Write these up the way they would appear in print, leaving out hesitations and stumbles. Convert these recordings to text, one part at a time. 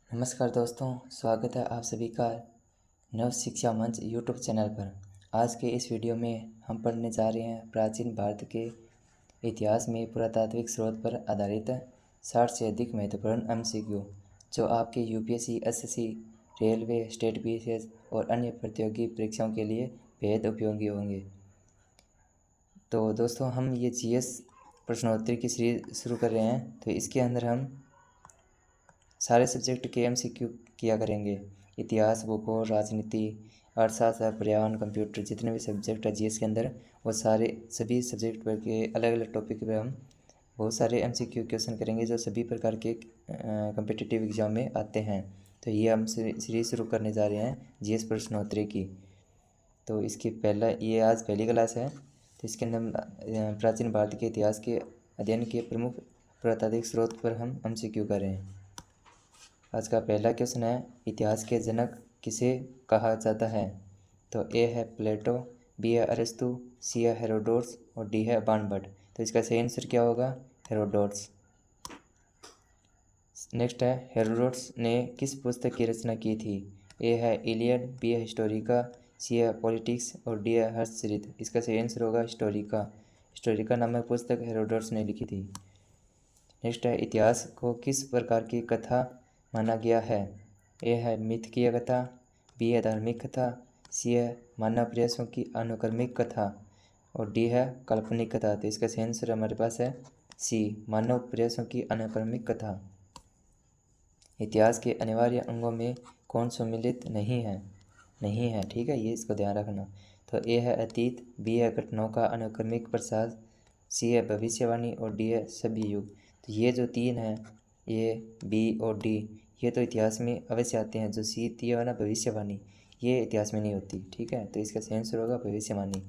नमस्कार दोस्तों, स्वागत है आप सभी का नव शिक्षा मंच यूट्यूब चैनल पर। आज के इस वीडियो में हम पढ़ने जा रहे हैं प्राचीन भारत के इतिहास में पुरातात्विक स्रोत पर आधारित 60 से अधिक महत्वपूर्ण एमसीक्यू जो आपके UPSC, SSC, railway, state PCS और अन्य प्रतियोगी परीक्षाओं के लिए बेहद उपयोगी होंगे। तो दोस्तों, हम ये जीएस प्रश्नोत्तरी की सीरीज शुरू कर रहे हैं। तो इसके अंदर हम सारे सब्जेक्ट के एमसीक्यू किया करेंगे। इतिहास, भूगोल, राजनीति, अर्थशास्त्र, पर्यावरण, कंप्यूटर, जितने भी सब्जेक्ट है जीएस के अंदर, वो सभी सब्जेक्ट पर के अलग अलग टॉपिक पर हम बहुत सारे एमसीक्यू क्वेश्चन करेंगे जो सभी प्रकार के कम्पिटिटिव एग्जाम में आते हैं। तो ये हम सीरीज शुरू करने जा रहे हैं जीएस प्रश्नोत्तरी की। तो इसकी ये आज पहली क्लास है। तो इसके अंदर प्राचीन भारत के इतिहास के अध्ययन के प्रमुख पुरातात्विक स्रोत पर हम एमसीक्यू कर रहे हैं। आज का पहला क्वेश्चन है, इतिहास के जनक किसे कहा जाता है? तो ए है प्लेटो, बी है अरस्तु, सी है हेरोडोट्स और डी है बाणभट्ट। तो इसका सही आंसर क्या होगा? हेरोडोट्स। नेक्स्ट है, हेरोडोट्स ने किस पुस्तक की रचना की थी? ए है इलियड, बी है हिस्टोरिका, सी है पॉलिटिक्स और डी है हर्षचरित। इसका सही आंसर होगा हिस्टोरिका। हिस्टोरिका नामक पुस्तक हेरोडोट्स ने लिखी थी। नेक्स्ट है, इतिहास को किस प्रकार की कथा माना गया है? ए है मिथकीय कथा, बी है धार्मिक कथा, सी है मानव प्रयासों की अनुक्रमिक कथा और डी है काल्पनिक कथा। तो इसका सही आंसर हमारे पास है सी, मानव प्रयासों की अनुक्रमिक कथा। इतिहास के अनिवार्य अंगों में कौन सम्मिलित नहीं है, ठीक है, ये इसको ध्यान रखना। तो ए है अतीत, बी है घटनाओं का अनुक्रमिक प्रसार, सी है भविष्यवाणी और डी है सभी युग। तो ये जो तीन हैं, ए, बी और डी, ये तो इतिहास में अवश्य आते हैं। जो सी थी है ना, भविष्यवाणी, ये इतिहास में नहीं होती, ठीक है। तो इसका सही आंसर होगा भविष्यवाणी।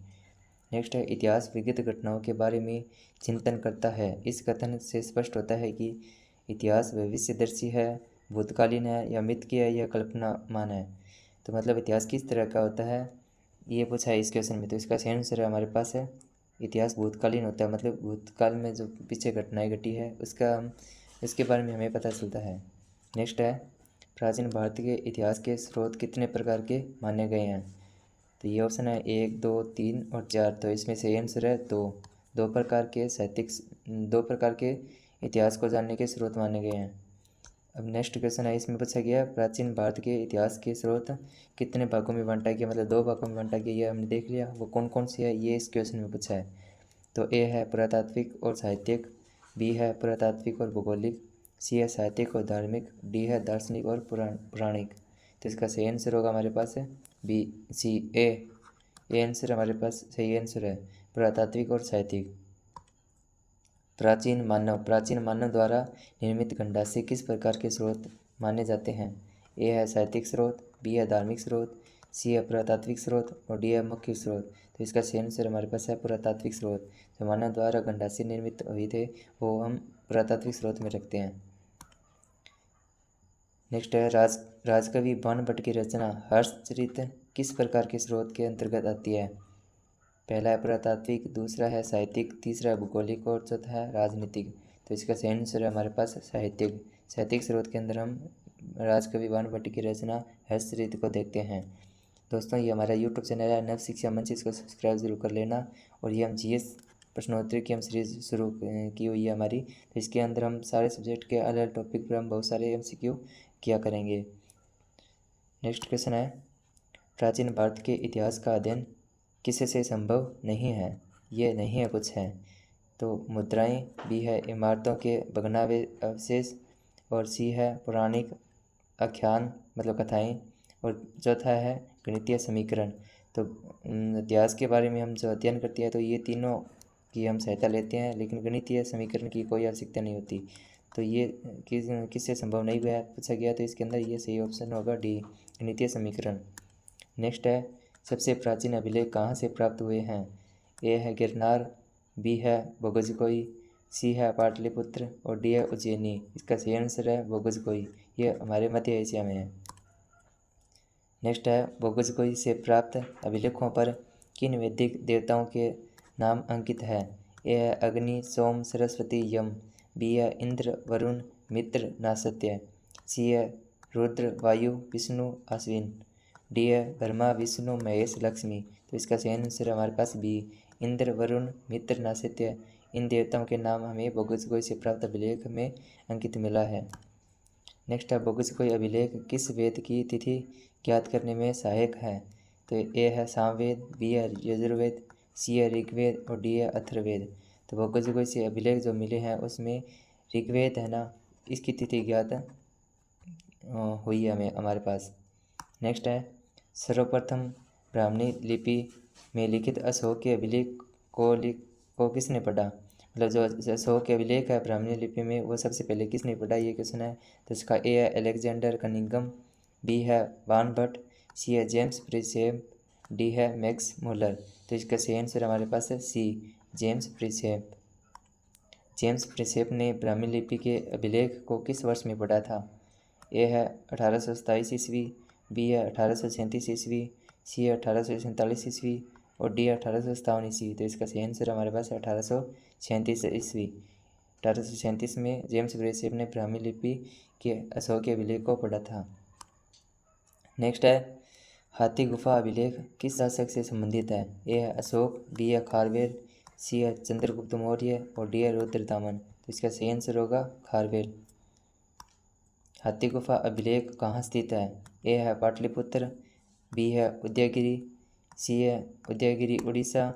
नेक्स्ट है, इतिहास विगत घटनाओं के बारे में चिंतन करता है। इस कथन से स्पष्ट होता है कि इतिहास भविष्यदर्शी है, भूतकालीन है या मिथकीय है या कल्पनामान है। तो मतलब इतिहास किस तरह का होता है, ये पूछा है इस क्वेश्चन में। तो इसका सही आंसर है हमारे पास है इतिहास भूतकालीन होता है। मतलब भूतकाल में जो पीछे घटनाएं घटी है इसके बारे में हमें पता चलता है। नेक्स्ट है, प्राचीन भारत के इतिहास के स्रोत कितने प्रकार के माने गए हैं? तो ये ऑप्शन है 1, 2, 3 और 4। तो इसमें सही आंसर है दो प्रकार के इतिहास को जानने के स्रोत माने गए हैं। अब नेक्स्ट क्वेश्चन है, इसमें पूछा गया प्राचीन भारत के इतिहास के स्रोत कितने भागों में बांटा गया, मतलब 2 भागों में बांटा गया। ये हमने देख लिया, वो कौन कौन सी है ये इस क्वेश्चन में पूछा है। तो ए है पुरातात्विक और साहित्यिक, बी है पुरातात्विक और भौगोलिक, सी है साहित्यिक और धार्मिक, डी है दार्शनिक और पौराणिक। तो इसका सही आंसर होगा हमारे पास है बी, सी, ए आंसर हमारे पास सही आंसर है, पुरातात्विक और साहित्यिक। प्राचीन मानव द्वारा निर्मित गंडासे किस प्रकार के स्रोत माने जाते हैं? ए है साहित्यिक स्रोत, बी है धार्मिक स्रोत, सी है पुरातात्विक स्रोत और डी है मुख्य स्रोत। तो इसका सही आंसर हमारे पास है पुरातात्विक स्रोत। जो मानव द्वारा गंडासे निर्मित हुए थे वो हम पुरातात्विक स्रोत में रखते हैं। नेक्स्ट है, राजकवि बाणभट्ट की रचना हर्षचरित किस प्रकार के स्रोत के अंतर्गत आती है? पहला है पुरातात्विक, दूसरा है साहित्यिक, तीसरा है भूगोलिक और चौथा है राजनीतिक। तो इसका सही आंसर है हमारे पास साहित्यिक स्रोत के अंदर हम राजकवि बाणभट्ट की रचना हर्षचरित को देखते हैं। दोस्तों, ये हमारा यूट्यूब चैनल है नव शिक्षा मंच, इसको सब्सक्राइब जरूर कर लेना। और ये हम जीएस प्रश्नोत्तरी की हम सीरीज शुरू की हुई है हमारी। तो इसके अंदर हम सारे सब्जेक्ट के अलग अलग टॉपिक पर हम बहुत सारे एमसीक्यू किया करेंगे। नेक्स्ट क्वेश्चन है, प्राचीन भारत के इतिहास का अध्ययन किसी से संभव नहीं है? ये नहीं है कुछ है। तो मुद्राएं, बी है इमारतों के भग्नावे अवशेष और सी है पौराणिक आख्यान मतलब कथाएं और चौथा है गणितीय समीकरण। तो इतिहास के बारे में हम जो अध्ययन करते हैं तो ये तीनों की हम सहायता लेते हैं, लेकिन गणितीय समीकरण की कोई आवश्यकता नहीं होती। तो ये किससे संभव नहीं हुआ पूछा गया, तो इसके अंदर ये सही ऑप्शन होगा डी, गणितीय समीकरण। नेक्स्ट है, सबसे प्राचीन अभिलेख कहाँ से प्राप्त हुए हैं? ए है गिरनार, बी है बोगजकोई, सी है पाटलिपुत्र और डी है उज्जैनी। इसका सही आंसर है बोगजकोई, ये हमारे मध्य एशिया में है। नेक्स्ट है, बोगजकोई से प्राप्त अभिलेखों पर किन वैदिक देवताओं के नाम अंकित है? ए है अग्नि, सोम, सरस्वती, यम, बी है इंद्र, वरुण, मित्र, नासत्य, सी है रुद्र वायु विष्णु अश्विन। डी है ब्रह्मा विष्णु महेश लक्ष्मी। तो इसका सही आंसर हमारे पास बी इंद्र वरुण मित्र नासित्य। इन देवताओं के नाम हमें बोगुसगोई से प्राप्त अभिलेख में अंकित मिला है। नेक्स्ट है बोगुसगोई अभिलेख किस वेद की तिथि ज्ञात करने में सहायक है। तो ए है सामवेद, बी है यजुर्वेद, सी है ऋग्वेद और डी है अथर्ववेद। तो बोगुसगोई से अभिलेख जो मिले हैं उसमें ऋग्वेद है ना, इसकी तिथि ज्ञात हुई है हमें हमारे पास। नेक्स्ट है सर्वप्रथम ब्राह्मणी लिपि में लिखित अशोक के अभिलेख को किसने पढ़ा। मतलब जो अशोक के अभिलेख है ब्राह्मणी लिपि में वो सबसे पहले किसने पढ़ा, ये क्वेश्चन है। तो इसका ए है अलेक्जेंडर कनिंघम, बी है वानभट्ट, सी है जेम्स प्रिसेप, डी है मैक्स मुलर। तो इसका सही आंसर हमारे पास है सी जेम्स प्रिसेप। जेम्स प्रिसेप ने ब्राह्मी लिपि के अभिलेख को किस वर्ष में पढ़ा था। ए है 1827 ईस्वी, बी है 1837 ईस्वी, सी है 1847 ईस्वी और डी है 1857 ईस्वी। तो इसका सही आंसर हमारे पास है 1837 ईस्वी। 1837 में जेम्स प्रिसेप ने ब्राह्मी लिपि के अशोक के अभिलेख को पढ़ा था। नेक्स्ट है हाथी गुफा अभिलेख किस शासक से संबंधित है। ए है अशोक, बी है खारवेल, सी है चंद्रगुप्त मौर्य और डी है रुद्रदामन। तो इसका सही आंसर होगा खारवेल। हाथी गुफा अभिलेख कहाँ स्थित है। ए है पाटलिपुत्र, बी है उदयगिरी, सी है उदयगिरी उड़ीसा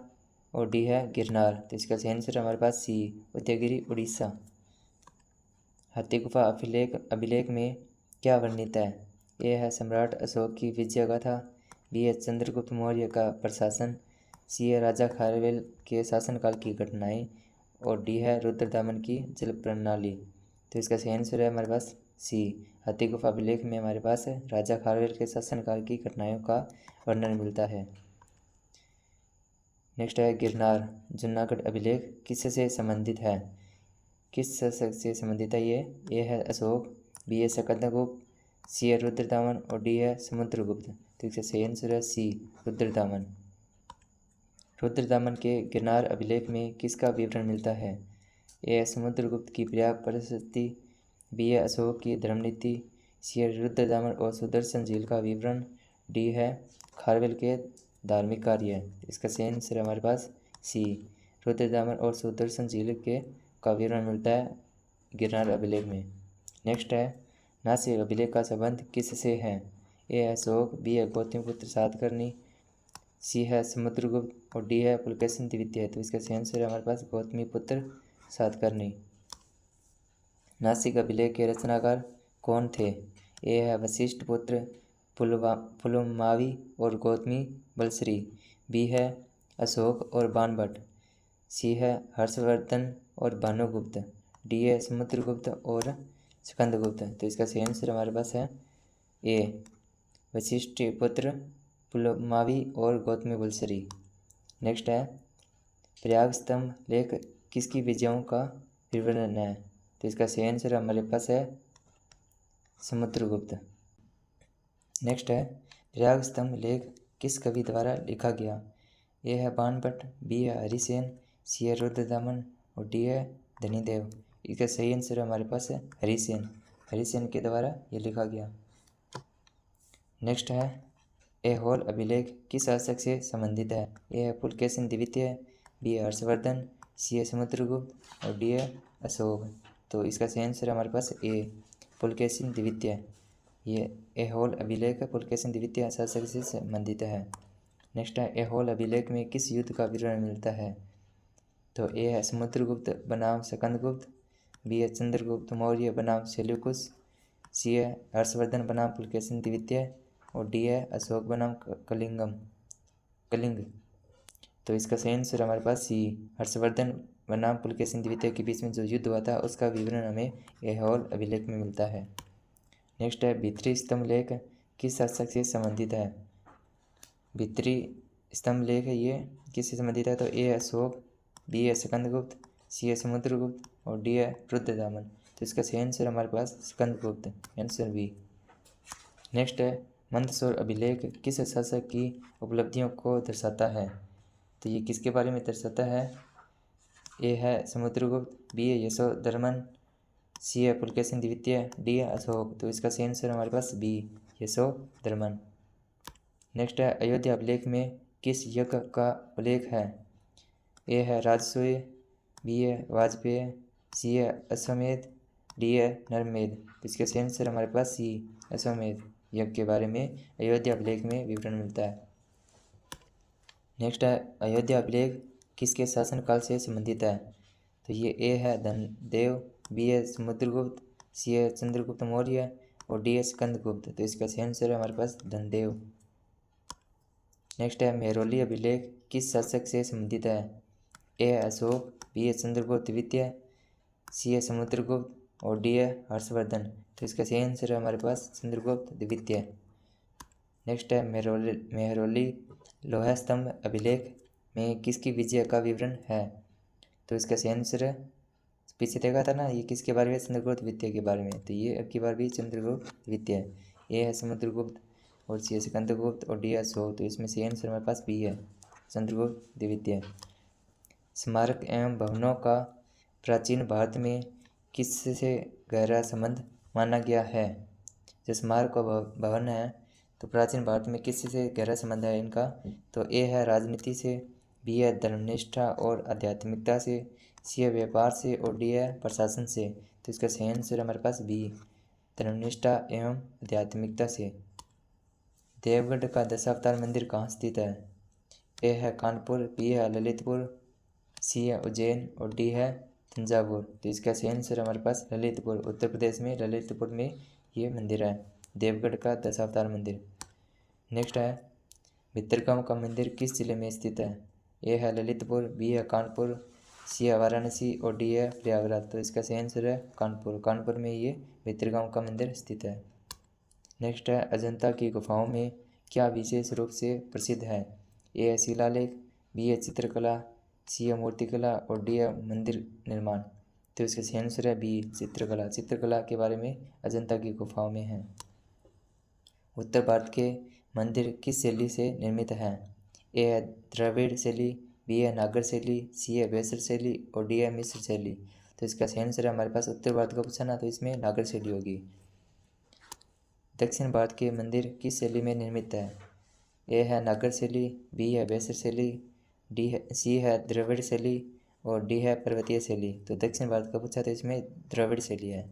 और डी है गिरनार। तो इसका सही आंसर हमारे पास सी उदयगिरी उड़ीसा। हाथी गुफा अभिलेख में क्या वर्णित है। ए है सम्राट अशोक की विजय गाथा, बी है चंद्रगुप्त मौर्य का प्रशासन, सी है राजा खारवेल के शासनकाल की घटनाएं और डी है रुद्रदामन की जल प्रणाली। तो इसका सही आंसर है हमारे पास सी हाथी गुफा अभिलेख में हमारे पास राजा खारवेल के शासनकाल की घटनाओं का वर्णन मिलता है। नेक्स्ट है गिरनार जूनागढ़ अभिलेख किससे संबंधित है। किस शासक से संबंधित है ये। ए है अशोक, बी है स्कंदगुप्त, सी है रुद्रदामन और डी है समुद्रगुप्त। तो इसका सही आंसर है सी रुद्रदामन। रुद्रदामन के गिरनार अभिलेख में किसका विवरण मिलता है। ए है समुद्रगुप्त की प्रयाग परिस्थिति, बी है अशोक की धर्मनीति, सी है रुद्रदामन और सुदर्शन झील का विवरण, डी है खारवेल के धार्मिक कार्य। इसका सही आंसर हमारे पास सी रुद्रदामन और सुदर्शन झील के का विवरण मिलता है गिरनार अभिलेख में। नेक्स्ट है नासिक अभिलेख का संबंध किससे है। ए है अशोक, बी है गौतमीपुत्र सातकर्णी, सी है समुद्रगुप्त और डी है पुलकेशिन द्वितीय। तो इसका सही आंसर है हमारे पास गौतमीपुत्र सातकर्णी। नासिक अभिलेख के रचनाकार कौन थे। ए है वशिष्ठ पुत्र पुलमावी और गौतमी बलश्री, बी है अशोक और बाणभट्ट, सी है हर्षवर्धन और भानुगुप्त, डी है समुद्रगुप्त और स्कंदगुप्त। तो इसका सही आंसर हमारे पास है ए वशिष्ठ पुत्र पुलमावी और गौतमी बलश्री। नेक्स्ट है प्रयाग स्तंभ लेख किसकी विजयों का विवरण है। तो इसका सही आंसर हमारे पास है समुद्रगुप्त। नेक्स्ट है प्रयाग स्तंभ लेख किस कवि द्वारा लिखा गया। ए है बाणभट्ट, बी है हरिसेन, सी है रुद्रदामन और डी है धनीदेव। इसका सही आंसर हमारे पास है हरिसेन के द्वारा ये लिखा गया। नेक्स्ट है ऐहोल अभिलेख किस शासक से संबंधित है। ए है पुलकेशिन द्वितीय, बी है हर्षवर्धन, सी है समुद्रगुप्त और डी है अशोक। तो इसका सही आंसर हमारे पास ए पुलकेशिन द्वितीय। ये ऐहोल अभिलेख पुलकेशिन द्वितीय शासक से संबंधित है। नेक्स्ट है ऐहोल अभिलेख में किस युद्ध का विवरण मिलता है। तो ए है समुद्रगुप्त बनाम स्कंदगुप्त, बी है चंद्रगुप्त मौर्य बनाम सेल्यूकुस, सी है हर्षवर्धन बनाम पुलकेशिन द्वितीय और डी है अशोक बनाम कलिंग। तो इसका सही आंसर हमारे पास सी हर्षवर्धन बनाम पुलकेशिन द्वितीय के बीच में जो युद्ध हुआ था उसका विवरण हमें ऐहोल अभिलेख में मिलता है। नेक्स्ट है भित्री स्तंभ लेख किस शासक से संबंधित है। भित्री स्तंभ लेख है ये किससे संबंधित है। तो ए है अशोक, बी है स्कंदगुप्त, सी है समुद्रगुप्त और डी है रुद्रदामन। तो इसका सही आंसर हमारे पास स्कंदगुप्त, आंसर बी। नेक्स्ट है मंदसौर अभिलेख किस शासक की उपलब्धियों को दर्शाता है। तो ये किसके बारे में दर्शाता है। ए है समुद्रगुप्त, बी है यशोधर्मन, सी है पुलकेशिन द्वितीय, डी है अशोक। तो इसका सही आंसर हमारे पास बी यशोधर्मन। नेक्स्ट है अयोध्या अभिलेख में किस यज्ञ का उल्लेख है? ए है राजसूय, बी है वाजपेय, सी है अश्वमेध, डी है नरमेध। तो इसका सही आंसर हमारे पास सी अश्वमेध यज्ञ के बारे में अयोध्या अभिलेख में विवरण मिलता है। नेक्स्ट है अयोध्या अभिलेख किसके शासनकाल से संबंधित है? तो ये ए है धनदेव, बी है समुद्रगुप्त, सी है चंद्रगुप्त मौर्य और डी है स्कंदगुप्त। तो इसका सही आंसर है हमारे पास धनदेव। नेक्स्ट है मेहरौली अभिलेख किस शासक से संबंधित है? ए है अशोक, बी है चंद्रगुप्त द्वितीय, सी है समुद्रगुप्त और डी है हर्षवर्धन। तो इसका सही आंसर है हमारे पास चंद्रगुप्त द्वितीय। नेक्स्ट है मेहरौली लोहा स्तंभ अभिलेख में किसकी विजय का विवरण है? तो इसका सही आंसर है, पीछे देखा था ना ये किसके बारे में, चंद्रगुप्त द्वितीय के बारे में। तो ये अब की बार भी चंद्रगुप्त द्वितीय। ए है समुद्रगुप्त और सी है स्कंदगुप्त और डी है अशोक। तो इसमें सही आंसर हमारे पास बी है चंद्रगुप्त द्वितीय। स्मारक एवं भवनों का प्राचीन भारत में किससे गहरा संबंध माना गया है? जो स्मारक और भवन है तो प्राचीन भारत में किससे गहरा संबंध है इनका? तो ए है राजनीति से, बी है धर्मनिष्ठा और आध्यात्मिकता से, सी है व्यापार से और डी है प्रशासन से। तो इसका सही आंसर हमारे पास बी धर्मनिष्ठा एवं आध्यात्मिकता से। देवगढ़ का दशावतार मंदिर कहाँ स्थित है? ए है कानपुर, बी है ललितपुर, सी है उज्जैन और डी है तंजावुर। तो इसका सही आंसर हमारे पास ललितपुर, उत्तर प्रदेश में ललितपुर में ये मंदिर है, देवगढ़ का दशावतार मंदिर। नेक्स्ट है भितरगांव का मंदिर किस जिले में स्थित है? ए है ललितपुर, बी है कानपुर, सी है वाराणसी और डी है प्रयागराज। तो इसका सही आंसर है कानपुर, कानपुर में ये भितरगांव का मंदिर स्थित है। नेक्स्ट है अजंता की गुफाओं में क्या विशेष रूप से प्रसिद्ध है? ए है शिलालेख, बी है चित्रकला, सी है मूर्तिकला और डी है मंदिर निर्माण। तो इसका सही आंसर है बी चित्रकला, चित्रकला के बारे में अजंता की गुफाओं में है। उत्तर भारत के मंदिर किस शैली से निर्मित हैं? ए है द्रविड़ शैली, बी है नागर शैली, सी है वेसर शैली और डी है मिस्र शैली। तो इसका सही आंसर है हमारे पास उत्तर भारत का पूछा ना तो इसमें नागर शैली होगी। दक्षिण भारत के मंदिर किस शैली में निर्मित है? ए है नागर शैली, बी है वेसर शैली, सी है द्रविड़ शैली और डी है पर्वतीय शैली। तो दक्षिण भारत का पूछा तो इसमें द्रविड़ शैली है।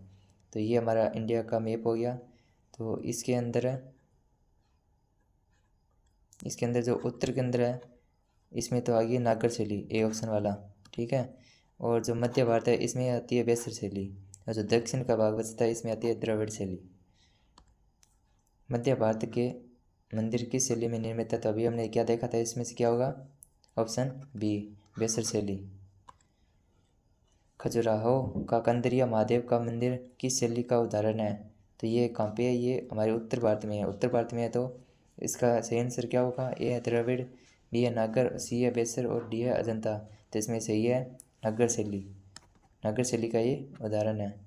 तो ये हमारा इंडिया का मैप हो गया। तो इसके अंदर जो उत्तर के अंदर है इसमें तो आ गई नागर शैली, ए ऑप्शन वाला, ठीक है। और जो मध्य भारत है इसमें आती है वेसर शैली और जो दक्षिण का भाग बचता है इसमें आती है द्रविड़ शैली। मध्य भारत के मंदिर किस शैली में निर्मित है? तो अभी हमने क्या देखा था, इसमें से क्या होगा? ऑप्शन बी वेसर शैली। खजुराहो का कंदरिया महादेव का मंदिर किस शैली का उदाहरण है? तो ये कहाँ पे है? ये हमारे उत्तर भारत में है, उत्तर भारत में है। तो इसका सही आंसर क्या होगा? ए है द्रविड़, बी है नागर, सी है वेसर और डी है अजंता। तो इसमें सही है नागर शैली, नागर शैली का ये उदाहरण है।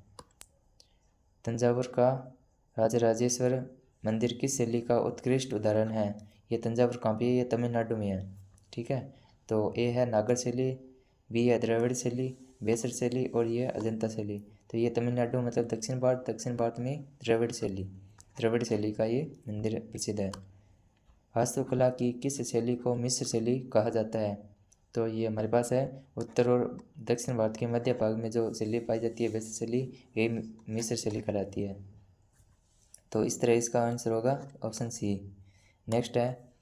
तंजावुर का राजराजेश्वर मंदिर किस शैली का उत्कृष्ट उदाहरण है? ये तंजावुर कहाँ पे है? ये तमिलनाडु में है, ठीक है। तो ए है नागर शैली, बी है द्रविड़ शैली, वेसर शैली और ये अजंता शैली। तो ये तमिलनाडु मतलब दक्षिण भारत में द्रविड़ शैली का ये मंदिर प्रसिद्ध है। वास्तुकला की किस शैली को मिस्र शैली कहा जाता है? तो ये हमारे पास है उत्तर और दक्षिण भारत के मध्य भाग में जो शैली पाई जाती है वैसी शैली यही मिस्र शैली कहलाती है। तो इस तरह इसका आंसर होगा ऑप्शन सी। नेक्स्ट है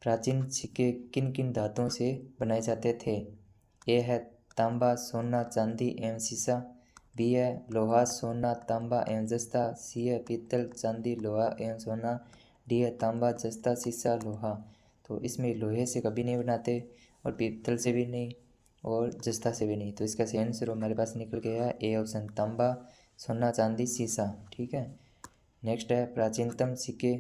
प्राचीन सिक्के किन किन धातुओं से बनाए जाते थे? ए है तांबा, सोना, चांदी एवं सीसा, बी है लोहा, सोना, तांबा एवं जस्ता, सी है पीतल, चांदी, लोहा एवं सोना, डी है तांबा, जस्ता, सीसा, लोहा। तो इसमें लोहे से कभी नहीं बनाते और पीतल से भी नहीं और जस्ता से भी नहीं। तो इसका सही आंसर हमारे पास निकल गया है ए ऑप्शन तांबा, सोना, चांदी, सीसा, ठीक है। नेक्स्ट है प्राचीनतम सिक्के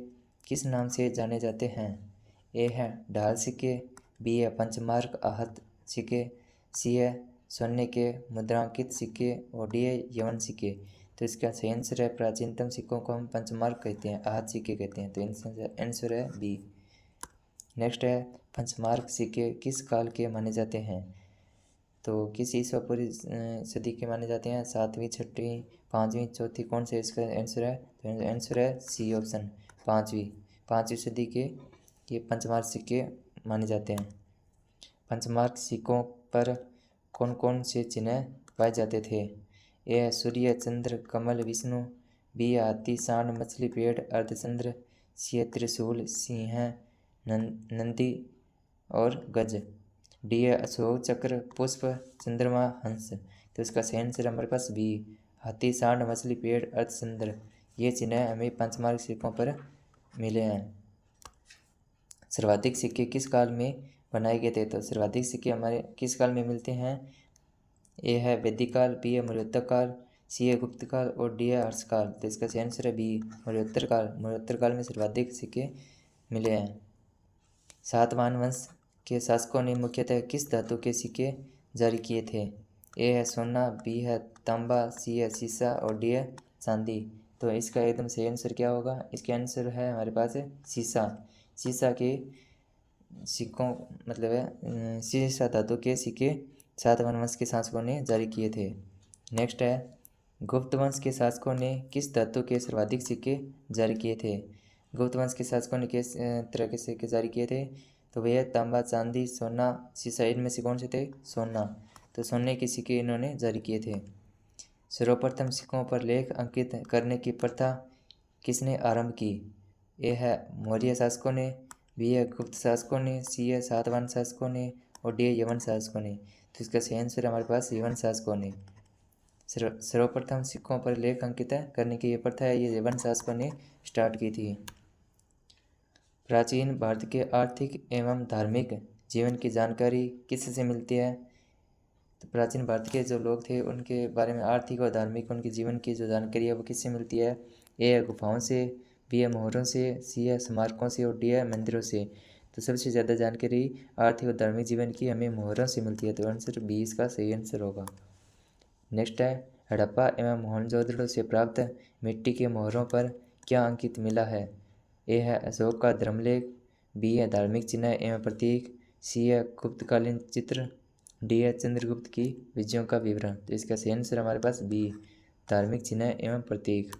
किस नाम से जाने जाते हैं? ए है ढाल सिक्के, बी है पंचमार्क आहत सिक्के, सी है सोने के मुद्रांकित सिक्के और डी है यवन सिक्के। तो इसका सही आंसर है प्राचीनतम सिक्कों को हम पंचमार्क कहते हैं, आहत सिक्के कहते हैं। तो आंसर है बी। नेक्स्ट है पंचमार्क सिक्के किस काल के माने जाते हैं? तो किस ईसा पूर्व सदी के माने जाते हैं? 7वीं, 6वीं, 5वीं, चौथी, कौन से इसका आंसर है? तो आंसर है सी ऑप्शन 5वीं सदी के ये पंचमार्क सिक्के माने जाते हैं। पंचमार्क सिक्कों पर कौन कौन से चिन्ह पाए जाते थे? ए है सूर्य, चंद्र, कमल, विष्णु, बी हाथी, सांड, मछली, पेड़, अर्धचंद्र, सी त्रिशूल, सिंह, नंदी और गज, डी है अशोक चक्र, पुष्प, चंद्रमा, हंस। तो इसका सही आंसर हमारे पास बी हाथी, सांड, मछली, पेड़, अर्धचंद्र। ये चिन्ह हमें पंचमार्क सिक्कों पर मिले हैं। सर्वाधिक सिक्के किस काल में बनाए गए थे? तो सर्वाधिक सिक्के हमारे किस काल में मिलते हैं? ए है वैदिक काल, बी है मौर्योत्तर काल, सी है गुप्त काल और डी है हर्ष काल। तो इसका सही आंसर है बी मौर्योत्तर काल। मौर्योत्तर काल में सर्वाधिक सिक्के मिले हैं। सातवाहन वंश के शासकों ने मुख्यतः किस धातु के सिक्के जारी किए थे? ए है सोना, बी है तांबा, सी है सीसा और डी है चांदी। तो इसका एकदम सही आंसर क्या होगा? इसका आंसर है हमारे पास है सीसा। सीसा के सिक्कों मतलब है सीसा धातु के सिक्के सातवाहन वंश के शासकों ने जारी किए थे। नेक्स्ट है गुप्त वंश के शासकों ने किस धातु के सर्वाधिक सिक्के जारी किए थे? गुप्त वंश के शासकों ने किस तरह के सिक्के जारी किए थे? तो भैया तांबा, चांदी, सोना, सीसा, इनमें से कौन से थे? सोना। तो सोने के सिक्के इन्होंने जारी किए थे। सर्वप्रथम सिक्कों पर लेख अंकित करने की प्रथा किसने आरंभ की? ए है मौर्य शासकों ने, बी है गुप्त शासकों ने, सी है सातवाहन शासकों ने और डी है यवन शासकों ने। तो इसका सही आंसर हमारे पास यवन शासकों ने। सर्वप्रथम सिक्कों पर लेख अंकित करने की ये प्रथा है ये यवन शासकों ने स्टार्ट की थी। प्राचीन भारत के आर्थिक एवं धार्मिक जीवन की जानकारी किससे मिलती है? तो प्राचीन भारत के जो लोग थे उनके बारे में आर्थिक और धार्मिक उनके जीवन की जो जानकारी है वो किससे मिलती है? ए है गुफाओं से, बी है मोहरों से, सी है स्मारकों से और डी है मंदिरों से। तो सबसे ज़्यादा जानकारी आर्थिक और धार्मिक जीवन की हमें मोहरों से मिलती है। तो आंसर बी इसका सही आंसर होगा। नेक्स्ट है हड़प्पा एवं मोहनजोदड़ो से प्राप्त मिट्टी के मोहरों पर क्या अंकित मिला है? ए है अशोक का धर्मलेख, बी है धार्मिक चिन्ह एवं प्रतीक, सी है गुप्तकालीन चित्र, डी है चंद्रगुप्त की विजयों का विवरण। तो इसका सही आंसर हमारे पास बी धार्मिक चिन्ह एवं प्रतीक।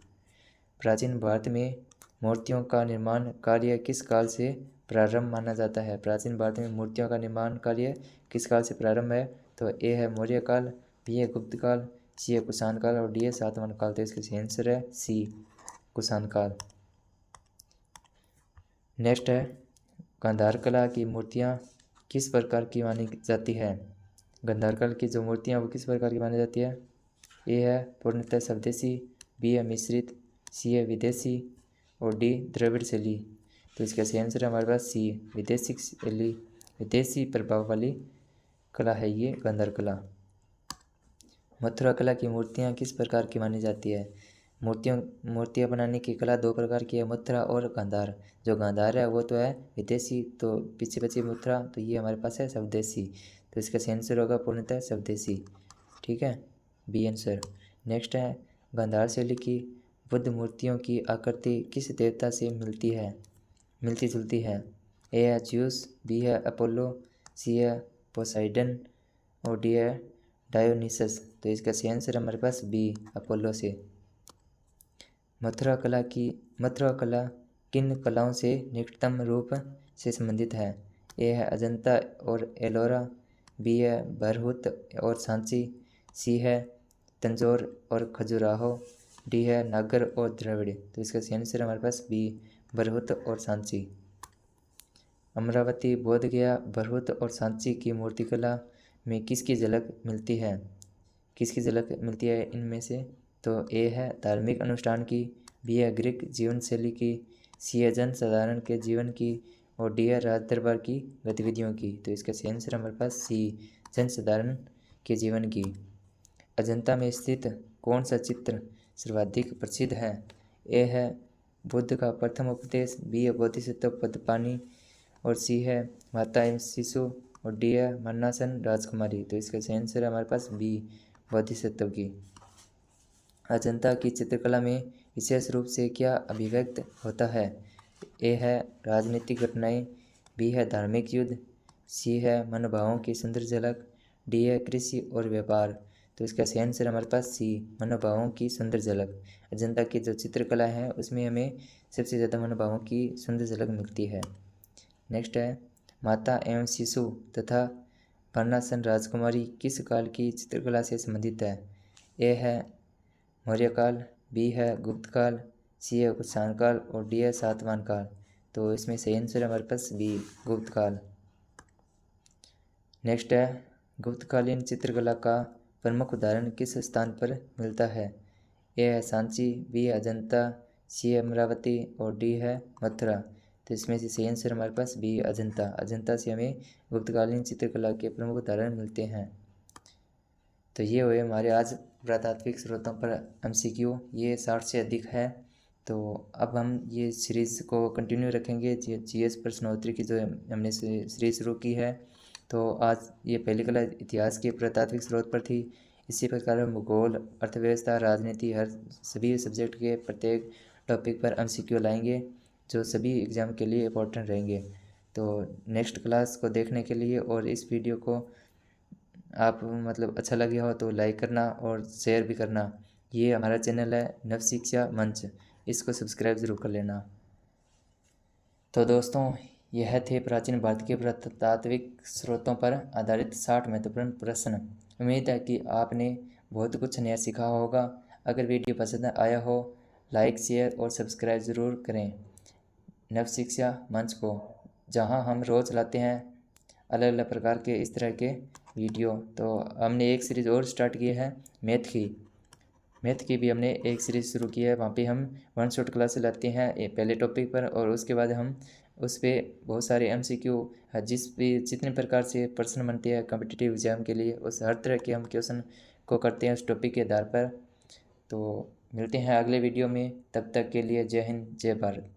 प्राचीन भारत में मूर्तियों का निर्माण कार्य किस काल से प्रारंभ माना जाता है? प्राचीन भारत में मूर्तियों का निर्माण कार्य किस काल से प्रारंभ है? तो ए है मौर्य काल, बी है गुप्त काल, सी है कुषाण काल और डी है सातवाहन काल। तो इसका सही आंसर है सी कुषाण काल। नेक्स्ट है गांधार कला की मूर्तियाँ किस प्रकार की मानी जाती है? गांधार कला की जो मूर्तियाँ वो किस प्रकार की मानी जाती है? ए है पूर्णतः स्वदेशी, बी है मिश्रित, सी है विदेशी और डी द्रविड़ शैली। तो इसका सही आंसर है हमारे पास सी विदेशी शैली, विदेशी प्रभाव वाली कला है ये गांधार कला। मथुरा कला की मूर्तियाँ किस प्रकार की मानी जाती है? मूर्तियाँ बनाने की कला दो प्रकार की है, मथुरा और गांधार। जो गांधार है वो तो है विदेशी, तो पीछे बची मथुरा, तो ये हमारे पास है स्वदेशी। तो इसका सही आंसर होगा पूर्णतः स्वदेशी। ठीक है, बी आंसर। नेक्स्ट है गांधार शैली की बुद्ध मूर्तियों की आकृति किस देवता से मिलती जुलती है? ए है ज्यूस, बी है अपोलो, सी है पोसाइडन और डी है डायोनिसस। तो इसका सही आंसर हमारे पास बी अपोलो से। मथुरा कला किन कलाओं से निकटतम रूप से संबंधित है? ए है अजंता और एलोरा, बी है बरहुत और सांची, सी है तंजौर और खजुराहो, डी है नागर और द्रविड़। तो इसका सही आंसर हमारे पास बी बरहुत और सांची। अमरावती, बोधगया, बरहुत और सांची की मूर्तिकला में किसकी झलक मिलती है? किसकी झलक मिलती है इनमें से? तो ए है धार्मिक अनुष्ठान की, बी है ग्रीक जीवन शैली की, सी है जन साधारण के जीवन की और डी है राज दरबार की गतिविधियों की। तो इसका सही आंसर हमारे पास सी जन साधारण के जीवन की। अजंता में स्थित कौन सा चित्र सर्वाधिक प्रसिद्ध है? ए है बुद्ध का प्रथम उपदेश, बी है बोधिसत्व पद्मपाणि और सी है माता एवं शिशु और डी है मन्नासन राजकुमारी। तो इसका सही आंसर है हमारे पास बी बोधिसत्व की। अजंता की चित्रकला में विशेष रूप से क्या अभिव्यक्त होता है? ए है राजनीतिक घटनाएं, बी है धार्मिक युद्ध, सी है मनोभावों की सुंदर झलक, डी है कृषि और व्यापार। तो इसका सही आंसर हमारे पास सी, मनोभावों की सुंदर झलक। अजंता की जो चित्रकला है उसमें हमें सबसे ज़्यादा मनोभावों की सुंदर झलक मिलती है। नेक्स्ट है, माता एवं शिशु तथा वर्णासन राजकुमारी किस काल की चित्रकला से संबंधित है? ए है मौर्य काल, बी है गुप्त काल, सी है कुषाण काल और डी है सातवाहन काल। तो इसमें सही आंसर हमारे पास बी, गुप्त काल। नेक्स्ट है, गुप्तकालीन चित्रकला का प्रमुख उदाहरण किस स्थान पर मिलता है? ए है सांची, बी है अजंता, सी है अमरावती और डी है मथुरा। तो इसमें से सही आंसर हमारे पास बी, अजंता। अजंता से हमें गुप्तकालीन चित्रकला के प्रमुख उदाहरण मिलते हैं। तो ये हुए हमारे आज पुरातात्विक स्रोतों पर MCQ, ये 60 से अधिक है। तो अब हम ये सीरीज़ को कंटिन्यू रखेंगे, GS प्रश्नोत्तरी की जो हमने सीरीज शुरू की है। तो आज ये पहली कला इतिहास के पुरातात्विक स्रोत पर थी। इसी प्रकार हम भूगोल, अर्थव्यवस्था, राजनीति, हर सभी सब्जेक्ट के प्रत्येक टॉपिक पर MCQ लाएंगे जो सभी एग्ज़ाम के लिए इम्पोर्टेंट रहेंगे। तो नेक्स्ट क्लास को देखने के लिए और इस वीडियो को आप मतलब अच्छा लगे हो तो लाइक करना और शेयर भी करना। ये हमारा चैनल है नव शिक्षा मंच, इसको सब्सक्राइब ज़रूर कर लेना। तो दोस्तों, यह थे प्राचीन भारत के पुरातात्विक स्रोतों पर आधारित 60 महत्वपूर्ण प्रश्न। उम्मीद है कि आपने बहुत कुछ नया सीखा होगा। अगर वीडियो पसंद आया हो, लाइक, शेयर और सब्सक्राइब ज़रूर करें नव शिक्षा मंच को, जहां हम रोज़ लाते हैं अलग अलग प्रकार के इस तरह के वीडियो। तो हमने एक सीरीज़ और स्टार्ट की है मैथ की भी हमने एक सीरीज़ शुरू की है। वहाँ पे हम 1 शॉट क्लास लाते हैं पहले टॉपिक पर, और उसके बाद हम उस पर बहुत सारे MCQ जितने प्रकार से प्रश्न बनते हैं कॉम्पिटिटिव एग्जाम के लिए, उस हर तरह के हम क्वेश्चन को करते हैं उस टॉपिक के आधार पर। तो मिलते हैं अगले वीडियो में, तब तक के लिए जय हिंद, जय भारत।